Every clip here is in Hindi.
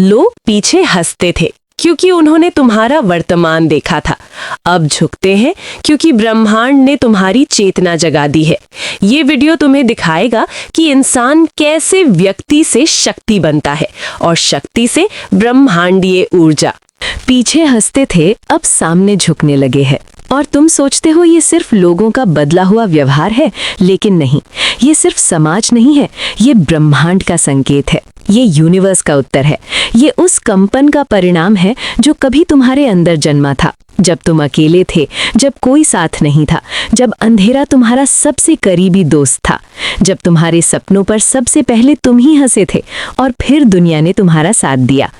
लोग पीछे हंसते थे क्योंकि उन्होंने तुम्हारा वर्तमान देखा था। अब झुकते हैं क्योंकि ब्रह्मांड ने तुम्हारी चेतना जगा दी है। ये वीडियो तुम्हें दिखाएगा कि इंसान कैसे व्यक्ति से शक्ति बनता है और शक्ति से ब्रह्मांडीय ऊर्जा। पीछे हंसते थे, अब सामने झुकने लगे हैं। और तुम सोचते हो ये सिर्फ लोगों का बदला हुआ व्यवहार है, लेकिन नहीं, ये सिर्फ समाज नहीं है, ये ब्रह्मांड का संकेत है। ये यूनिवर्स का उत्तर है। ये उस कंपन का परिणाम है जो कभी तुम्हारे अंदर जन्मा था, जब तुम अकेले थे, जब कोई साथ नहीं था, जब अंधेरा तुम्हारा सबसे करीबी दोस्त था, जब तुम्हारे सपनों पर सबसे पहले तुम ही हंसे थे और फिर दुनिया ने तुम्हारा साथ दिया।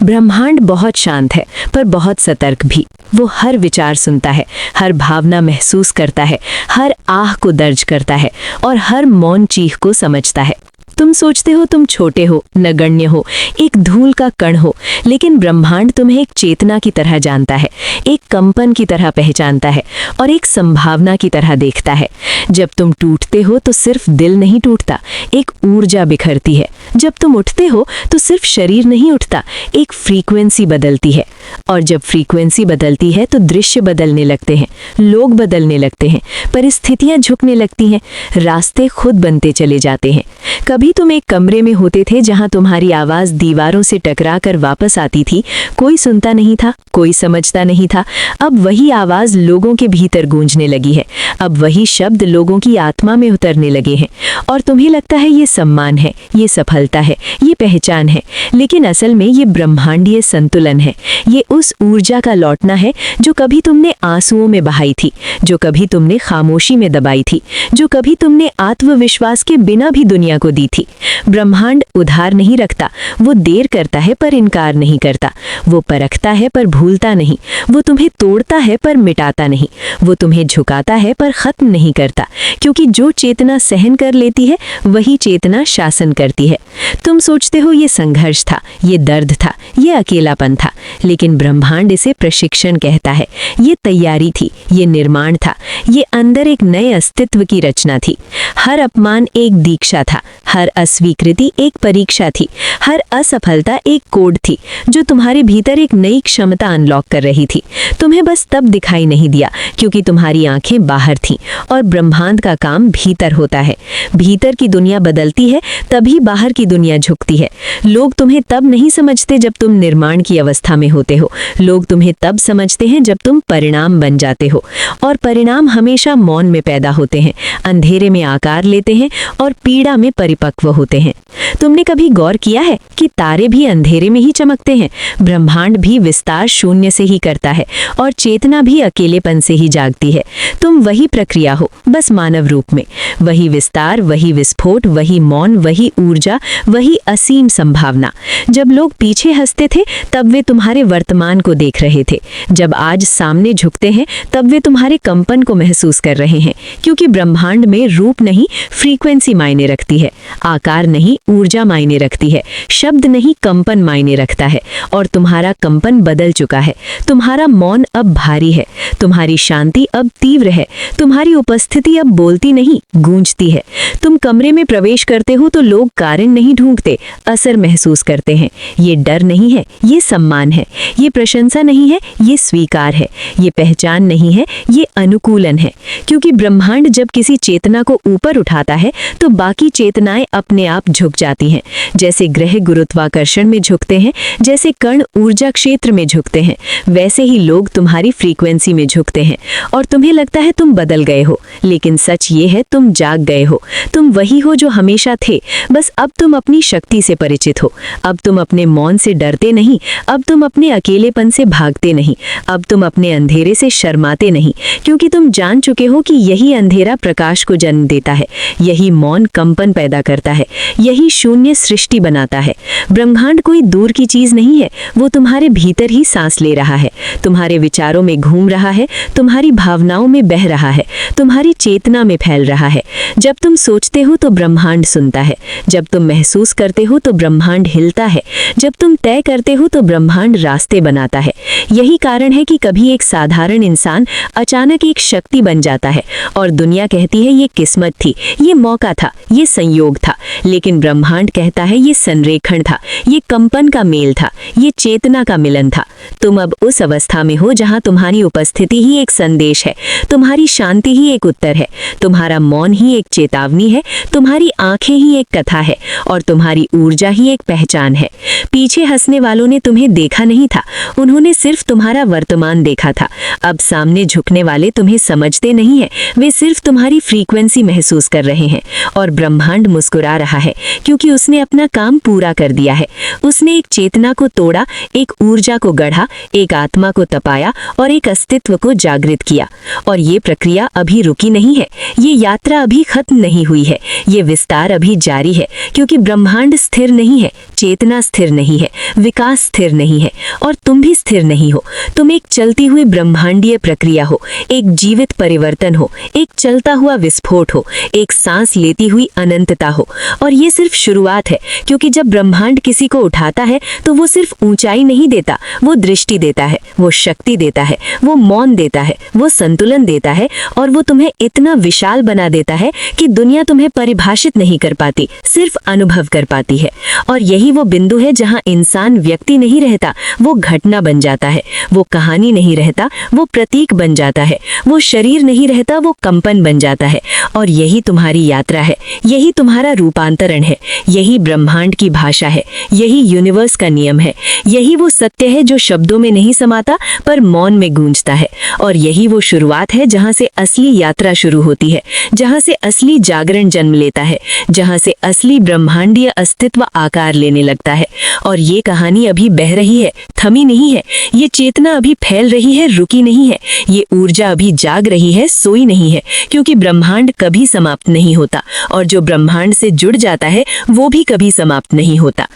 ब्रह्मांड बहुत शांत है पर बहुत सतर्क भी। वो हर विचार सुनता है, हर भावना महसूस करता है, हर आह को दर्ज करता है और हर मौन चीख को समझता है। तुम सोचते हो तुम छोटे हो, नगण्य हो, एक धूल का कण हो, लेकिन ब्रह्मांड तुम्हें एक चेतना की तरह जानता है, एक कंपन की तरह पहचानता है और एक संभावना की तरह देखता है। जब तुम टूटते हो तो सिर्फ दिल नहीं टूटता, एक ऊर्जा बिखरती है। जब तुम उठते हो तो सिर्फ शरीर नहीं उठता, एक फ्रीक्वेंसी बदलती है। और जब फ्रीक्वेंसी बदलती है तो दृश्य बदलने लगते हैं, लोग बदलने लगते हैं, परिस्थितियां झुकने लगती हैं, रास्ते खुद बनते चले जाते हैं। कभी तुम एक कमरे में होते थे जहां तुम्हारी आवाज दीवारों से टकराकर वापस आती थी, कोई सुनता नहीं था, कोई समझता नहीं था। अब वही आवाज लोगों के भीतर गूंजने लगी है, अब वही शब्द लोगों की आत्मा में उतरने लगे हैं और तुम्हें लगता है ये सम्मान है, ये सफलता है, ये पहचान है। लेकिन असल में ये ब्रह्मांडीय संतुलन है। ये उस ऊर्जा का लौटना है जो कभी तुमने आंसुओं में बहाई थी, जो कभी तुमने खामोशी में दबाई थी, जो कभी तुमने आत्मविश्वास के बिना भी दुनिया को दी थी। ब्रह्मांड उधार नहीं रखता, वो देर करता है पर इनकार नहीं करता, वो परखता है पर भूलता नहीं, वो तुम्हें तोड़ता है पर मिटाता नहीं, वो तुम्हें झुकाता है पर खत्म नहीं करता, क्योंकि जो चेतना सहन कर लेती है वही चेतना शासन करती है। तुम सोचते हो ये संघर्ष था, ये दर्द था, ये अकेलापन था, लेकिन ब्रह्मांड इसे प्रशिक्षण कहता है। ये तैयारी थी, ये निर्माण था, ये अंदर एक नए अस्तित्व की रचना थी। हर अपमान एक दीक्षा था, हर अस्वीकृति एक परीक्षा थी, हर असफलता एक कोड थी जो तुम्हारे भीतर एक नई क्षमता अनलॉक कर रही थी। तुम्हें बस तब दिखाई नहीं दिया क्योंकि तुम्हारी आंखें बाहर थीं और ब्रह्मांड का काम भीतर होता है। भीतर की दुनिया बदलती है तभी बाहर की दुनिया झुकती है। लोग तुम्हें तब नहीं समझते जब तुम निर्माण की अवस्था में होते हो, लोग तुम्हें तब समझते हैं जब तुम परिणाम बन जाते हो। और परिणाम हमेशा मौन में पैदा होते हैं, अंधेरे में आकार लेते हैं और पीड़ा में परिपक्व होते हैं। तुमने कभी गौर किया है कि तारे भी अंधेरे में ही चमकते हैं? ब्रह्मांड भी विस्तार शून्य से ही करता है और चेतना भी अकेलेपन से ही जागती है। तुम वही प्रक्रिया हो, बस मानव रूप में। वही विस्तार, वही विस्फोट, वही मौन, वही ऊर्जा, वही असीम संभावना। जब लोग पीछे हंसते थे तब वे तुम्हारे वर्तमान को देख रहे थे। जब आज सामने झुकते हैं तब वे तुम्हारे कंपन को महसूस कर रहे हैं, क्योंकि ब्रह्मांड में रूप नहीं, फ्रीक्वेंसी मायने रखती है। आकार नहीं, ऊर्जा मायने रखती है। शब्द नहीं, कंपन मायने रखता है। और तुम्हारा कंपन बदल चुका है। तुम्हारा मौन अब भारी है, तुम्हारी शांति अब तीव्र है, तुम्हारी उपस्थिति अब बोलती नहीं, गूंजती है। तुम कमरे में प्रवेश करते हो तो लोग कारण नहीं ढूंढते, असर महसूस करते हैं। ये डर नहीं है, ये सम्मान है। ये प्रशंसा नहीं है, ये स्वीकार है। ये पहचान नहीं है, ये अनुकूलन है। क्योंकि ब्रह्मांड जब किसी चेतना को ऊपर उठाता है तो बाकी चेतनाएं अपने आप झुक जाती हैं। जैसे ग्रह गुरुत्वाकर्षण में झुकते हैं, जैसे कण ऊर्जा क्षेत्र में झुकते हैं, वैसे ही लोग तुम्हारी फ्रीक्वेंसी में झुकते हैं। और तुम्हें लगता है तुम बदल गए हो, लेकिन सच ये है तुम जाग गए हो। तुम वही हो जो हमेशा थे, बस अब तुम अपनी शक्ति से परिचित हो। अब तुम अपने मौन से डरते नहीं, अब तुम अपने अकेलेपन से भागते नहीं, अब तुम अपने अंधेरे से शर्माते नहीं, क्योंकि तुम जान चुके हो कि यही अंधेरा प्रकाश को जन्म देता है, यही मौन कंपन पैदा करता है, यही शून्य सृष्टि बनाता है। ब्रह्मांड कोई दूर की चीज नहीं है, वो तुम्हारे भीतर ही सांस ले रहा है, तुम्हारे विचारों में घूम रहा है, तुम्हारी भावनाओं में बह रहा है, तुम्हारी चेतना में फैल रहा है। जब तुम सोचते हो तो ब्रह्मांड सुनता है, जब तुम महसूस करते हो तो ब्रह्मांड हिलता है, जब तुम तय करते हो तो ब्रह्मांड रास्ते बनाता है। यही कारण है कि कभी एक साधारण इंसान अचानक एक शक्ति बन जाता है और दुनिया कहती है ये किस्मत थी, ये मौका था, ये संयोग था। लेकिन ब्रह्मांड ब्रह्मांड कहता है ये संरेखण था, ये कंपन का मेल था, ये चेतना का मिलन था। तुम अब उस अवस्था में हो जहां तुम्हारी उपस्थिति ही एक संदेश है, तुम्हारी शांति ही एक उत्तर है, तुम्हारा मौन ही एक चेतावनी है, तुम्हारी आंखें ही एक कथा है और तुम्हारी ऊर्जा ही एक पहचान है। पीछे हंसने वालों ने तुम्हें देखा नहीं था, उन्होंने सिर्फ तुम्हारा वर्तमान देखा था। अब सामने झुकने वाले तुम्हें समझते नहीं है, वे सिर्फ तुम्हारी फ्रीक्वेंसी महसूस कर रहे हैं। और ब्रह्मांड मुस्कुरा रहा है क्योंकि उसने अपना काम पूरा कर दिया है। उसने एक चेतना को तोड़ा, एक ऊर्जा को गढ़ा, एक आत्मा को तपाया और एक अस्तित्व को जागृत किया। और ये प्रक्रिया अभी रुकी नहीं है, ये यात्रा अभी खत्म नहीं हुई है, ये विस्तार अभी जारी है। क्योंकि ब्रह्मांड स्थिर नहीं है, चेतना स्थिर नहीं है, विकास स्थिर नहीं है और तुम भी स्थिर नहीं हो। तुम एक चलती हुई ब्रह्मांडीय प्रक्रिया हो, एक जीवित परिवर्तन हो, एक चलता हुआ विस्फोट हो, एक सांस लेती हुई अनंतता हो। और ये सिर्फ शुरुआत है, क्योंकि जब ब्रह्मांड किसी को उठाता है तो वो सिर्फ ऊंचाई नहीं देता, वो दृष्टि देता है, वो शक्ति देता है, वो मौन देता है, वो संतुलन देता है और वो तुम्हें इतना विशाल बना देता है कि दुनिया तुम्हें परिभाषित नहीं कर पाती, सिर्फ अनुभव कर पाती है। और यही वो बिंदु है जहां इंसान व्यक्ति नहीं रहता, वो घटना बन जाता है, वो कहानी नहीं रहता, वो प्रतीक बन जाता है, वो शरीर नहीं रहता, वो कंपन बन जाता है। और यही तुम्हारी यात्रा है, यही तुम्हारा रूपांतरण है, यही ब्रह्मांड की भाषा है, यही यूनिवर्स का नियम है, यही वो सत्य है जो शब्दों में नहीं समाता पर मौन में गूंजता है। और यही वो शुरुआत है जहां से असली यात्रा शुरू होती है, जहां से असली जागरण जन्म लेता है, जहां से असली ब्रह्मांडीय अस्तित्व आकार लेने लगता है। और ये कहानी अभी बह रही है, थमी नहीं है, ये चेतना अभी फैल रही है, रुकी नहीं है, ये ऊर्जा अभी जाग रही है, सोई नहीं है। क्योंकि ब्रह्मांड कभी समाप्त नहीं होता और जो ब्रह्मांड से जुड़ जाता है वो भी कभी समाप्त नहीं होता।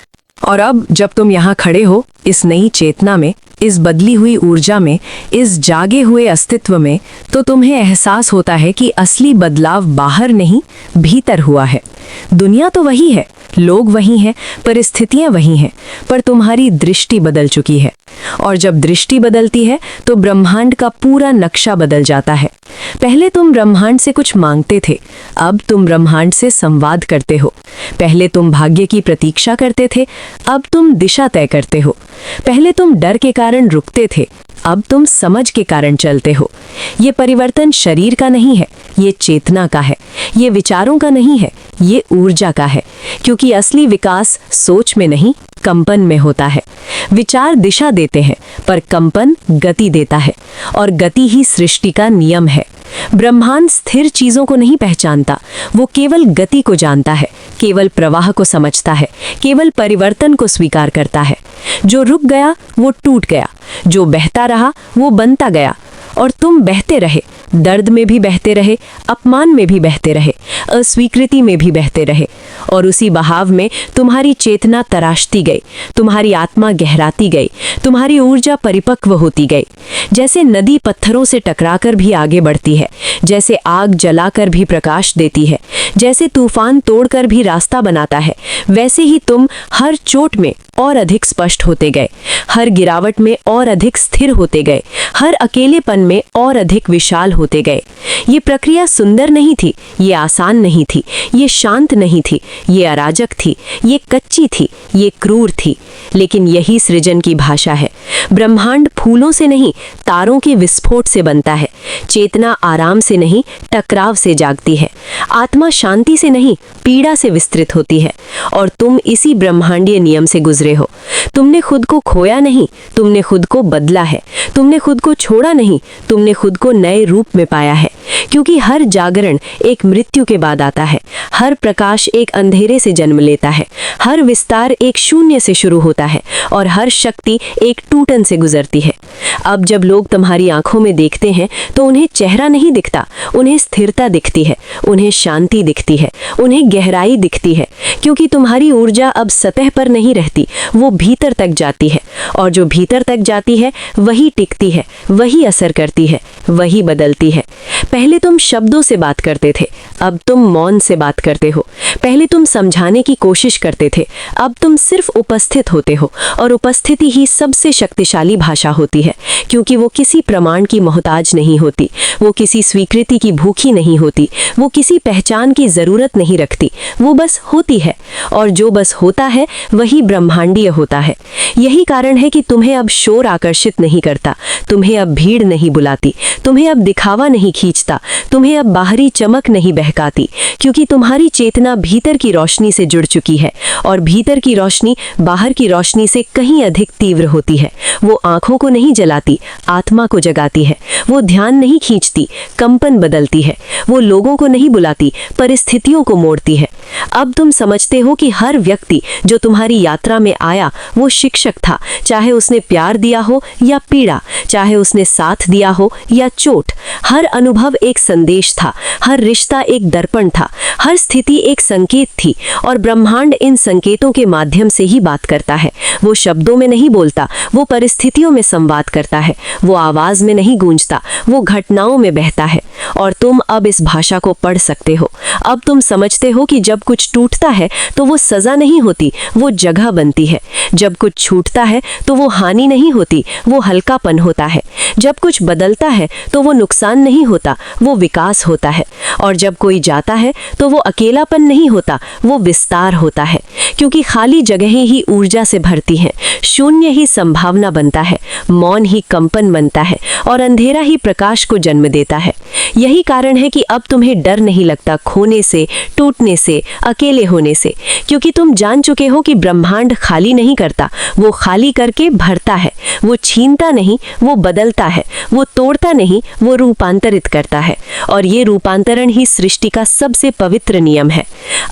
और अब जब तुम यहाँ खड़े हो इस नई चेतना में, इस बदली हुई ऊर्जा में, इस जागे हुए अस्तित्व में, तो तुम्हें एहसास होता है कि असली बदलाव बाहर नहीं, भीतर हुआ है। दुनिया तो वही है, लोग वही हैं, परिस्थितियां वही हैं, पर तुम्हारी दृष्टि बदल चुकी है। और जब दृष्टि बदलती है तो ब्रह्मांड का पूरा नक्शा बदल जाता है। पहले तुम ब्रह्मांड से कुछ मांगते थे, अब तुम ब्रह्मांड से संवाद करते हो। पहले तुम भाग्य की प्रतीक्षा करते थे, अब तुम दिशा तय करते हो। पहले तुम डर के कारण रुकते थे, अब तुम समझ के कारण चलते हो। ये परिवर्तन शरीर का नहीं है, ये चेतना का है, ये विचारों का नहीं है, ये ऊर्जा का है। क्योंकि असली विकास सोच में नहीं, कंपन में होता है। विचार दिशा देते हैं पर कंपन गति देता है और गति ही सृष्टि का नियम है। ब्रह्मांड स्थिर चीजों को नहीं पहचानता, वो केवल गति को जानता है, केवल प्रवाह को समझता है, केवल परिवर्तन को स्वीकार करता है। जो रुक गया वो टूट गया, जो बहता रहा वो बनता गया। और तुम बहते रहे, दर्द में भी बहते रहे, अपमान में भी बहते रहे, अस्वीकृति में भी बहते रहे। और उसी बहाव में तुम्हारी चेतना तराशती गई, तुम्हारी आत्मा गहराती गई, तुम्हारी ऊर्जा परिपक्व होती गई। जैसे नदी पत्थरों से टकराकर भी आगे बढ़ती है, जैसे आग जलाकर भी प्रकाश देती है, जैसे तूफान तोड़कर भी रास्ता बनाता है, वैसे ही तुम हर चोट में और अधिक स्पष्ट होते गए, हर गिरावट में और अधिक स्थिर होते गए, हर अकेलेपन में और अधिक विशाल होते गए। ये प्रक्रिया सुंदर नहीं थी, ये आसान नहीं थी, ये शांत नहीं थी, ये अराजक थी, ये कच्ची थी, ये क्रूर थी, लेकिन यही सृजन की भाषा है। ब्रह्मांड फूलों से नहीं, तारों के विस्फोट से बनता है। चेतना आराम से नहीं, टकराव से जागती है। आत्मा शांति से नहीं, पीड़ा से विस्तृत होती है। और तुम इसी ब्रह्मांडीय नियम से गुजरे हो। तुमने खुद को खोया नहीं, तुमने खुद को बदला है। तुमने खुद को छोड़ा नहीं, तुमने खुद को नए रूप में पाया है। क्योंकि हर जागरण एक मृत्यु के बाद आता है, हर प्रकाश एक अंधेरे से जन्म लेता है, हर विस्तार एक शून्य से शुरू होता है और हर शक्ति एक टूटन से गुजरती है। अब जब लोग तुम्हारी आंखों में देखते हैं तो उन्हें चेहरा नहीं दिखता, उन्हें स्थिरता दिखती है, उन्हें शांति दिखती है, उन्हें गहराई दिखती है। क्योंकि तुम्हारी ऊर्जा अब सतह पर नहीं रहती, वो भीतर तक जाती है। और जो भीतर तक जाती है वही टिकती है, वही असर करती है, वही बदलती है। पहले तुम शब्दों से बात करते थे, अब तुम मौन से बात करते हो। पहले तुम समझाने की कोशिश करते थे, अब तुम सिर्फ उपस्थित होते हो। और उपस्थिति ही सबसे शक्तिशाली भाषा होती है, क्योंकि वो किसी प्रमाण की मोहताज नहीं होती, वो किसी स्वीकृति की भूखी नहीं होती, वो किसी पहचान की जरूरत नहीं रखती, वो बस होती है। और जो बस होता है वही ब्रह्मांडीय होता है। यही कारण है कि तुम्हें अब शोर आकर्षित नहीं करता, तुम्हें अब भीड़ नहीं बुलाती, तुम्हें अब दिखावा नहीं खींचता, तुम्हें अब बाहरी चमक नहीं बहकाती, क्योंकि तुम्हारी चेतना भीतर की रोशनी से जुड़ चुकी है। और भीतर की रोशनी बाहर की रोशनी से कहीं अधिक तीव्र होती है। वो आंखों को नहीं जलाती, आत्मा को जगाती है। वो ध्यान नहीं खींचती, कंपन बदलती है। वो लोगों को नहीं बुलाती, परिस्थितियों को मोड़ती है। अब तुम समझते हो कि हर व्यक्ति जो तुम्हारी यात्रा में आया वो शिक्षक था, चाहे उसने प्यार दिया हो या पीड़ा, चाहे उसने साथ दिया हो या चोट। हर अनुभव एक संदेश था, हर रिश्ता एक दर्पण था, हर स्थिति एक संकेत थी। और ब्रह्मांड इन संकेतों के माध्यम से ही बात करता है। वो शब्दों में नहीं बोलता, वो परिस्थितियों में संवाद करता है। वो आवाज में नहीं गूंजता, वो घटनाओं में बहता है। और तुम अब इस भाषा को पढ़ सकते हो। अब तुम समझते हो कि जब कुछ टूटता है तो वो सजा नहीं होती, वो जगह बनती है। जब कुछ छूटता है तो वो हानि नहीं होती, वो हल्कापन होता है। जब कुछ बदलता है तो वो नुकसान नहीं होता, वो विकास होता है। और जब कोई जाता है तो वो अकेलापन नहीं होता, वो विस्तार होता है। क्योंकि खाली जगहें ही ऊर्जा से भरती हैं, शून्य ही संभावना बनता है, मौन ही कंपन बनता है, और अंधेरा ही प्रकाश को जन्म देता है। यही कारण है कि अब तुम्हें डर नहीं लगता खोने से, टूटने से, अकेले होने से, क्योंकि तुम जान चुके हो कि ब्रह्मांड खाली नहीं करता, वो खाली करके भरता है। वो छीनता नहीं, वो बदलता है। वो तोड़ता नहीं, वो रूपांतरित करता है। और ये रूपांतरण ही सृष्टि का सबसे पवित्र नियम है।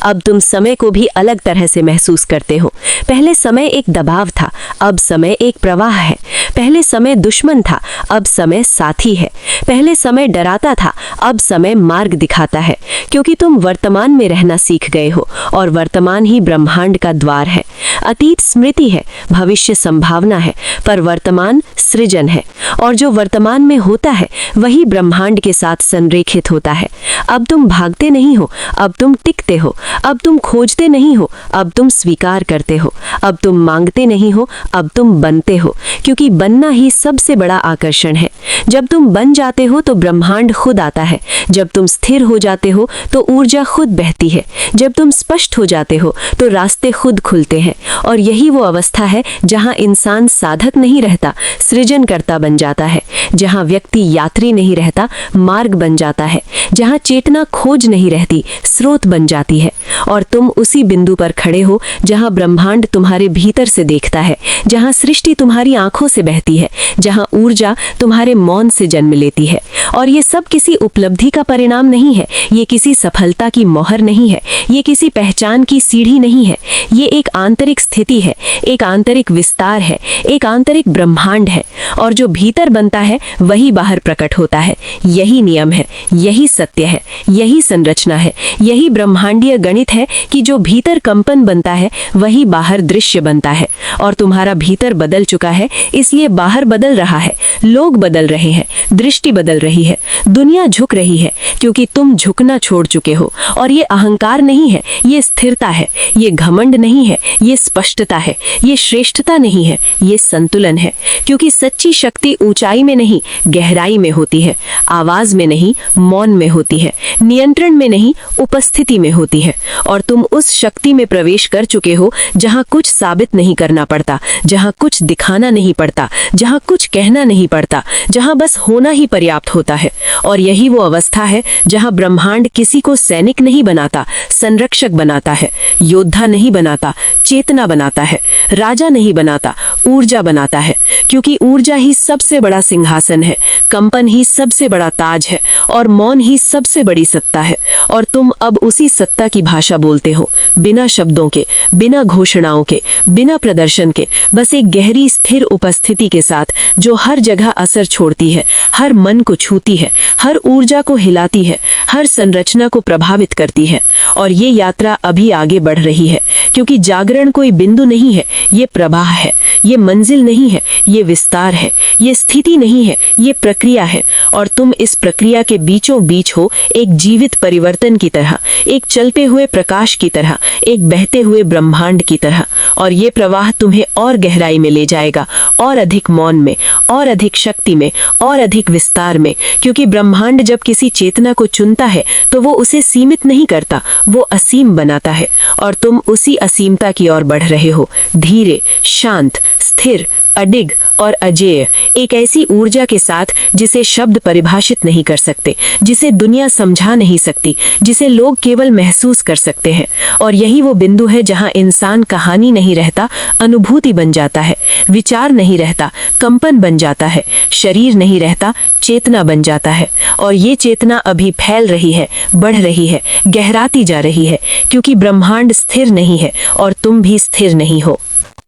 अब तुम समय को भी अलग तरह से महसूस करते हो। पहले समय एक दबाव था, अब समय एक प्रवाह है। पहले समय दुश्मन था, अब समय साथी है। पहले समय डराता था, अब समय मार्ग दिखाता है। क्योंकि तुम वर्तमान में रहना सीख गए हो, और वर्तमान ही ब्रह्मांड का द्वार है। अतीत स्मृति है, भविष्य संभावना है, पर वर्तमान सृजन है। और जो वर्तमान में होता है वही ब्रह्मांड के साथ संरेखित होता है। अब तुम भागते नहीं हो, अब तुम टिकते हो। अब तुम खोजते नहीं हो, अब तुम स्वीकार करते हो। अब तुम मांगते नहीं हो, अब तुम बनते हो। क्योंकि बनना ही सबसे बड़ा आकर्षण है। जब तुम बन जाते हो तो ब्रह्मांड खुद आता है। जब तुम स्थिर हो जाते हो तो ऊर्जा खुद बहती है। जब तुम स्पष्ट हो जाते हो तो रास्ते खुद खुलते हैं। और यही वो अवस्था है जहां इंसान साधक नहीं रहता, सृजनकर्ता बन जाता है। जहां व्यक्ति यात्री नहीं रहता, मार्ग बन जाता है। जहां चेतना खोज नहीं रहती, स्रोत बन जाती है। और तुम उसी बिंदु पर खड़े हो जहां ब्रह्मांड तुम्हारे भीतर से देखता है, जहां सृष्टि तुम्हारी आंखों से बहती है, जहां ऊर्जा तुम्हारे मौन से जन्म लेती है। और ये सब किसी उपलब्धि का परिणाम नहीं है, ये किसी सफलता की मोहर नहीं है, ये किसी पहचान की सीढ़ी नहीं है। ये एक आंतरिक स्थिति है, एक आंतरिक विस्तार है, एक आंतरिक ब्रह्मांड है। और जो भीतर बनता है वही बाहर प्रकट होता है। यही नियम है, यही सत्य है, यही संरचना है, यही ब्रह्मांडीय गणित है कि जो भीतर कंपन बनता है वही बाहर दृश्य बनता है। और तुम्हारा भीतर बदल चुका है, इसलिए बाहर बदल रहा है। लोग बदल रहे हैं, दृष्टि बदल रही है, दुनिया झुक रही है, क्योंकि तुम झुकना छोड़ चुके हो। और ये अहंकार नहीं है, ये स्थिरता है। ये घमंड नहीं है, ये स्पष्टता है। ये श्रेष्ठता नहीं है, ये संतुलन है। क्योंकि सच्ची शक्ति ऊंचाई में नहीं, गहराई में होती है। आवाज में नहीं, मौन में होती है। नियंत्रण में नहीं, उपस्थिति में होती है। और तुम उस शक्ति में प्रवेश कर चुके हो जहां कुछ साबित नहीं करना पड़ता, जहां कुछ दिखाना नहीं पड़ता, जहां कुछ कहना नहीं पड़ता, जहां बस होना ही पर्याप्त होता है। और यही वो अवस्था है जहां ब्रह्मांड किसी को सैनिक नहीं बनाता, संरक्षक बनाता है। योद्धा नहीं बनाता, चेतना बनाता है। राजा नहीं बनाता, ऊर्जा बनाता है। क्योंकि ऊर्जा ही सबसे बड़ा सिंहासन है, कंपन ही सबसे बड़ा ताज है, और मौन ही सबसे बड़ी सत्ता है। और तुम अब उसी सत्ता की भाषा बोलते हो, बिना शब्दों के, बिना घोषणाओं के, बिना प्रदर्शन के, बस एक गहरी स्थिर उपस्थिति के साथ जो हर जगह असर छोड़ती है, हर मन को छूती है, हर ऊर्जा को हिलाती है, हर संरचना को प्रभावित करती है। और ये यात्रा अभी आगे बढ़ रही है, क्योंकि जागरण कोई बिंदु नहीं है, ये प्रवाह है। ये मंजिल नहीं है, ये ये विस्तार है, ये स्थिति नहीं है, ये प्रक्रिया है। और तुम इस प्रक्रिया के बीचों बीच हो, एक जीवित परिवर्तन की तरह, एक चलते हुए प्रकाश की तरह, एक बहते हुए ब्रह्मांड की तरह। और ये प्रवाह तुम्हें और गहराई में ले जाएगा, और अधिक मौन में, और अधिक शक्ति में, और अधिक विस्तार में। क्योंकि ब्रह्मांड जब किसी चेतना को चुनता है तो वो उसे सीमित नहीं करता, वो असीम बनाता है। और तुम उसी असीमता की ओर बढ़ रहे हो, धीरे, शांत, स्थिर, अडिग और अजेय, एक ऐसी ऊर्जा के साथ जिसे शब्द परिभाषित नहीं कर सकते, जिसे दुनिया समझा नहीं सकती, जिसे लोग केवल महसूस कर सकते हैं। और यही वो बिंदु है जहां इंसान कहानी नहीं रहता, अनुभूति बन जाता है, विचार नहीं रहता, कंपन बन जाता है, शरीर नहीं रहता, चेतना बन जाता है। और ये चेतना अभी फैल रही है, बढ़ रही है, गहराती जा रही है, क्योंकि ब्रह्मांड स्थिर नहीं है और तुम भी स्थिर नहीं हो।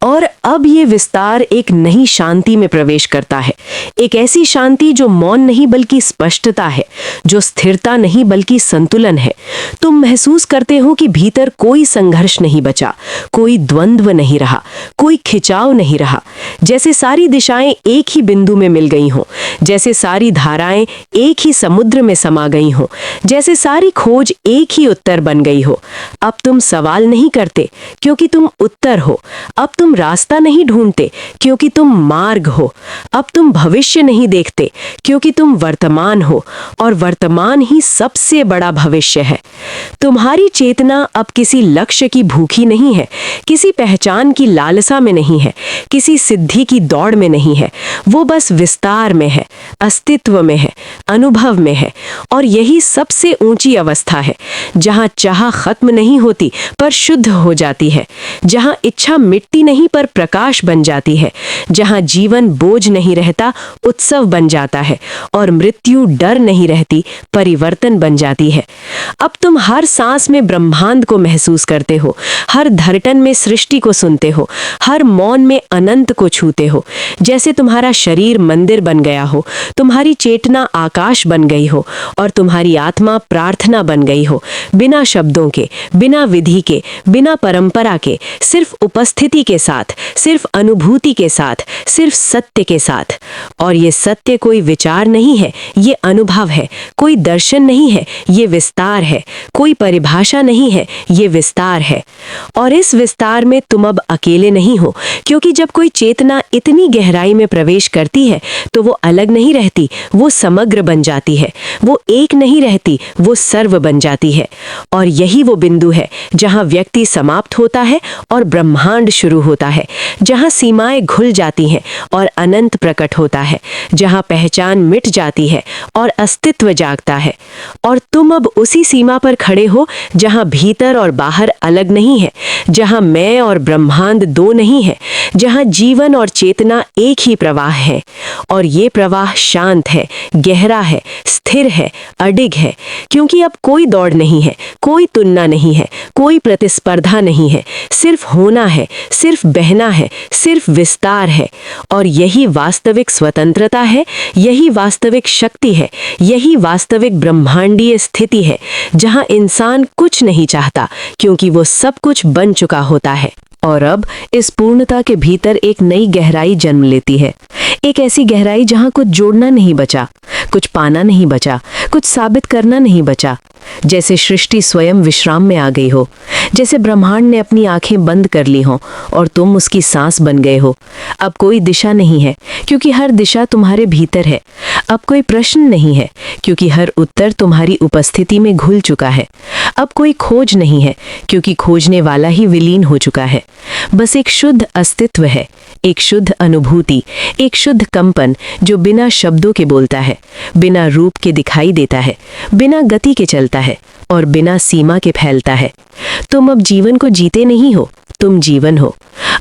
और अब ये विस्तार एक नई शांति में प्रवेश करता है, एक ऐसी शांति जो मौन नहीं बल्कि स्पष्टता है, जो स्थिरता नहीं बल्कि संतुलन है। तुम महसूस करते हो कि भीतर कोई संघर्ष नहीं बचा, कोई द्वंद्व नहीं रहा, कोई खिंचाव नहीं रहा। जैसे सारी दिशाएं एक ही बिंदु में मिल गई हों, जैसे सारी धाराएं एक ही समुद्र में समा गई हों, जैसे सारी खोज एक ही उत्तर बन गई हो। अब तुम सवाल नहीं करते क्योंकि तुम उत्तर हो, अब तुम रास्ता नहीं ढूंढते क्योंकि तुम मार्ग हो, अब तुम भविष्य नहीं देखते क्योंकि तुम वर्तमान हो, और वर्तमान ही सबसे बड़ा भविष्य है। तुम्हारी चेतना अब किसी लक्ष्य की भूखी नहीं है, किसी पहचान की लालसा में नहीं है, किसी सिद्धि की दौड़ में नहीं है। वो बस विस्तार में है, अस्तित्व में है, अनुभव में है। और यही सबसे ऊंची अवस्था है, जहां चाह खत्म नहीं होती पर शुद्ध हो जाती है, जहां इच्छा मिटती नहीं पर प्रकाश बन जाती है, जहां जीवन बोझ नहीं रहता, उत्सव बन जाता है, और मृत्यु डर नहीं रहती, परिवर्तन बन जाती है। अब तुम हर सांस में ब्रह्मांड को महसूस करते हो, हर धड़कन में सृष्टि को सुनते हो, हर मौन में अनंत को छूते हो। जैसे तुम्हारा शरीर मंदिर बन गया हो, तुम्हारी चेतना आकाश बन गई हो, और तुम्हारी आत्मा प्रार्थना बन गई हो, बिना शब्दों के, बिना विधि के, बिना परंपरा के, सिर्फ उपस्थिति के साथ, सिर्फ अनुभूति के साथ, सिर्फ सत्य के साथ। और ये सत्य कोई विचार नहीं है, ये अनुभव है, कोई दर्शन नहीं है, ये विस्तार है, कोई परिभाषा नहीं है, ये विस्तार है। और इस विस्तार में तुम अब अकेले नहीं हो, क्योंकि जब कोई चेतना इतनी गहराई में प्रवेश करती है तो वो अलग नहीं रहती, वो समग्र बन जाती है, वो एक नहीं रहती, वो सर्व बन जाती है। और यही वो बिंदु है जहां व्यक्ति समाप्त होता है और ब्रह्मांड शुरू होता है, जहां सीमाएं घुल जाती हैं और अनंत प्रकट होता है, जहां पहचान मिट जाती है और अस्तित्व जागता है। और तुम अब उसी सीमा पर खड़े हो जहां भीतर और बाहर अलग नहीं है, जहां मैं और ब्रह्मांड दो नहीं है, जहां जीवन और चेतना एक ही प्रवाह है। और ये प्रवाह शांत है, गहरा है, स्थिर है, अडिग है, क्योंकि अब कोई दौड़ नहीं है, कोई तुलना नहीं है, कोई प्रतिस्पर्धा नहीं है, सिर्फ होना है, सिर्फ बहना है, सिर्फ विस्तार है। और यही वास्तविक स्वतंत्रता है, यही वास्तविक शक्ति है, यही वास्तविक ब्रह्मांडीय स्थिति है, जहां इंसान कुछ नहीं चाहता क्योंकि वो सब कुछ बन चुका होता है। और अब इस पूर्णता के भीतर एक नई गहराई जन्म लेती है, एक ऐसी गहराई जहां कुछ जोड़ना नहीं बचा, कुछ पाना नहीं बचा, कुछ साबित करना नहीं बचा। जैसे सृष्टि स्वयं विश्राम में आ गई हो, जैसे ब्रह्मांड ने अपनी आंखें बंद कर ली हों और तुम उसकी सांस बन गए हो। अब कोई दिशा नहीं है क्योंकि हर दिशा तुम्हारे भीतर है। अब कोई प्रश्न नहीं है क्योंकि हर उत्तर तुम्हारी उपस्थिति में घुल चुका है। अब कोई खोज नहीं है क्योंकि खोजने वाला ही विलीन हो चुका है। बस एक शुद्ध अस्तित्व है, एक शुद्ध अनुभूति, एक शुद्ध कंपन जो बिना शब्दों के बोलता है, बिना रूप के दिखाई देता है, बिना गति के चलता है और बिना सीमा के फैलता है। तुम अब जीवन को जीते नहीं हो, तुम जीवन हो।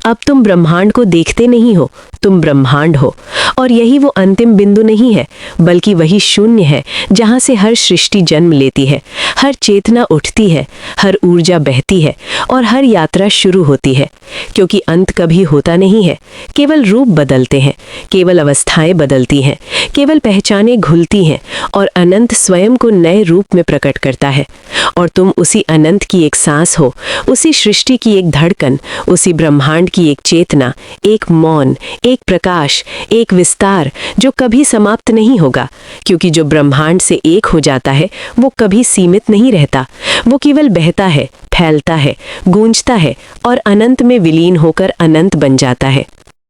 अब तुम ब्रह्मांड को देखते नहीं हो, तुम ब्रह्मांड हो। और यही वो अंतिम बिंदु नहीं है, बल्कि वही शून्य है जहाँ से हर सृष्टि जन्म लेती है, हर चेतना उठती है, हर ऊर्जा बहती है और हर यात्रा शुरू होती है। क्योंकि अंत कभी होता नहीं है, केवल रूप बदलते हैं, केवल अवस्थाएं बदलती हैं, केवल पहचानें घुलती हैं और अनंत स्वयं को नए रूप में प्रकट करता है। और तुम उसी अनंत की एक सांस हो, उसी सृष्टि की एक धड़कन, उसी ब्रह्मांड की एक चेतना, एक मौन, एक प्रकाश, एक विस्तार जो कभी समाप्त नहीं होगा। क्योंकि जो ब्रह्मांड से एक हो जाता है वो कभी सीमित नहीं रहता, वो केवल बहता है, फैलता है, गूंजता है और अनंत में विलीन होकर अनंत बन जाता है।